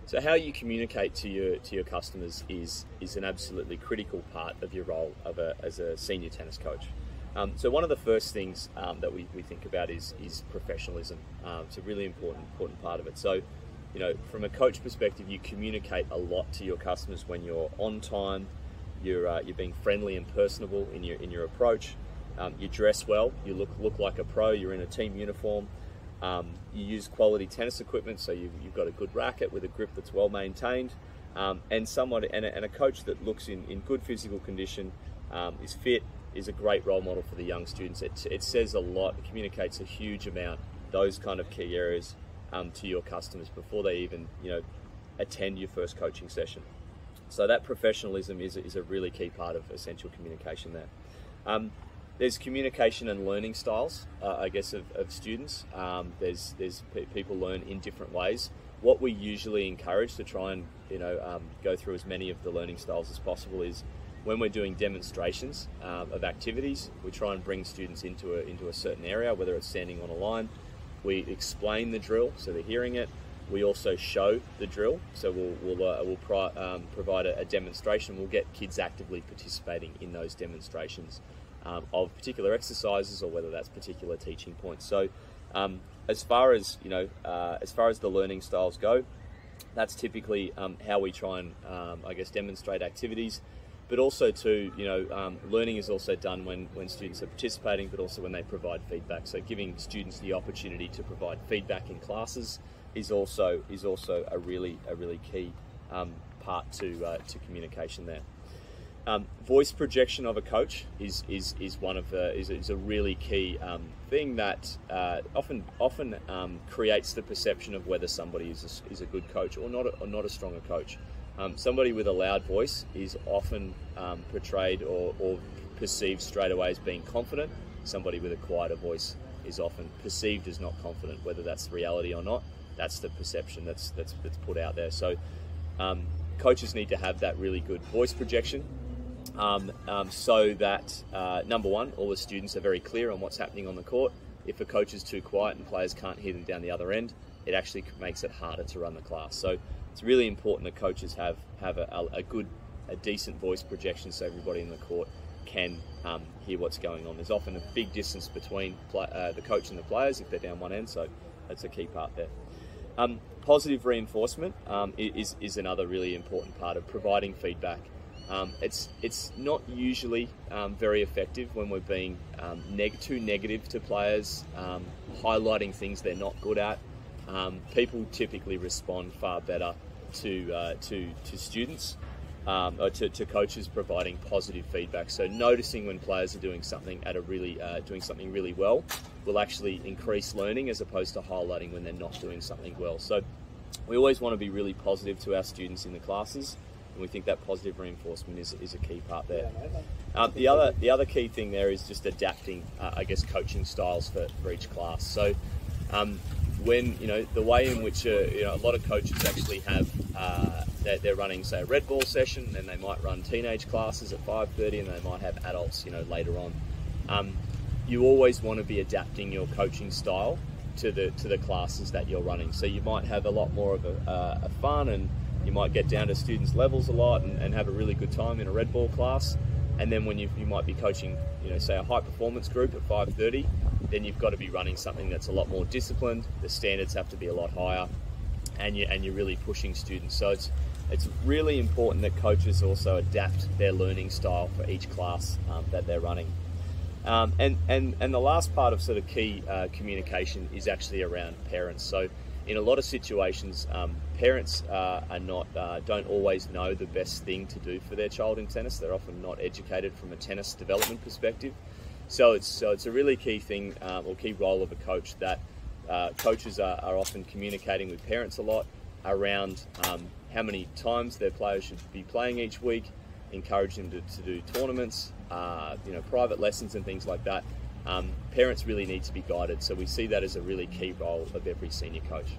So how you communicate to your customers is an absolutely critical part of your role as a senior tennis coach. So one of the first things that we think about is professionalism. It's a really important part of it. So, from a coach perspective, you communicate a lot to your customers when you're on time. You're being friendly and personable in your approach. You dress well. You look like a pro. You're in a team uniform. You use quality tennis equipment, so you've got a good racket with a grip that's well maintained, and a coach that looks in good physical condition, is fit, is a great role model for the young students. It says a lot. It communicates a huge amount, those kind of key areas, to your customers before they even attend your first coaching session. So that professionalism is a really key part of essential communication there. There's communication and learning styles, I guess, of students. There's people learn in different ways. What we usually encourage to try and go through as many of the learning styles as possible is when we're doing demonstrations of activities, we try and bring students into a certain area, whether it's standing on a line. We explain the drill so they're hearing it. We also show the drill, so we'll provide a demonstration. We'll get kids actively participating in those demonstrations of particular exercises, or whether that's particular teaching points. So as far as the learning styles go, that's typically how we try and demonstrate activities. But also too, learning is also done when students are participating, but also when they provide feedback. So giving students the opportunity to provide feedback in classes is also a really key part to communication there. Voice projection of a coach is a really key thing that often creates the perception of whether somebody is a good coach or not a stronger coach. Somebody with a loud voice is often portrayed or perceived straight away as being confident. Somebody with a quieter voice is often perceived as not confident. Whether that's reality or not, that's the perception that's put out there. So coaches need to have that really good voice projection, so that number one, all the students are very clear on what's happening on the court. If a coach is too quiet and players can't hear them down the other end, it actually makes it harder to run the class. So it's really important that coaches have a decent voice projection, so everybody in the court can hear what's going on. There's often a big distance between the coach and the players if they're down one end, so that's a key part there. Positive reinforcement is another really important part of providing feedback. It's not usually very effective when we're being too negative to players, highlighting things they're not good at. People typically respond far better to students or to coaches providing positive feedback. So noticing when players are doing something doing something really well will actually increase learning, as opposed to highlighting when they're not doing something well. So we always want to be really positive to our students in the classes, and we think that positive reinforcement is a key part there. The other key thing there is just adapting, coaching styles for each class. So when the way in which a lot of coaches actually have they're running, say, a red ball session, and they might run teenage classes at 5:30, and they might have adults later on. You always want to be adapting your coaching style to the classes that you're running. So you might have a lot more of a fun, and you might get down to students' levels a lot and have a really good time in a red ball class. And then when you might be coaching, say, a high performance group at 5:30, then you've got to be running something that's a lot more disciplined. The standards have to be a lot higher, and you're really pushing students. So it's really important that coaches also adapt their learning style for each class that they're running. And the last part of sort of key communication is actually around parents. So in a lot of situations, parents don't always know the best thing to do for their child in tennis. They're often not educated from a tennis development perspective. So it's a really key thing, or key role of a coach, that coaches are often communicating with parents a lot around how many times their players should be playing each week, encouraging them to do tournaments, private lessons and things like that. Parents really need to be guided, so we see that as a really key role of every senior coach.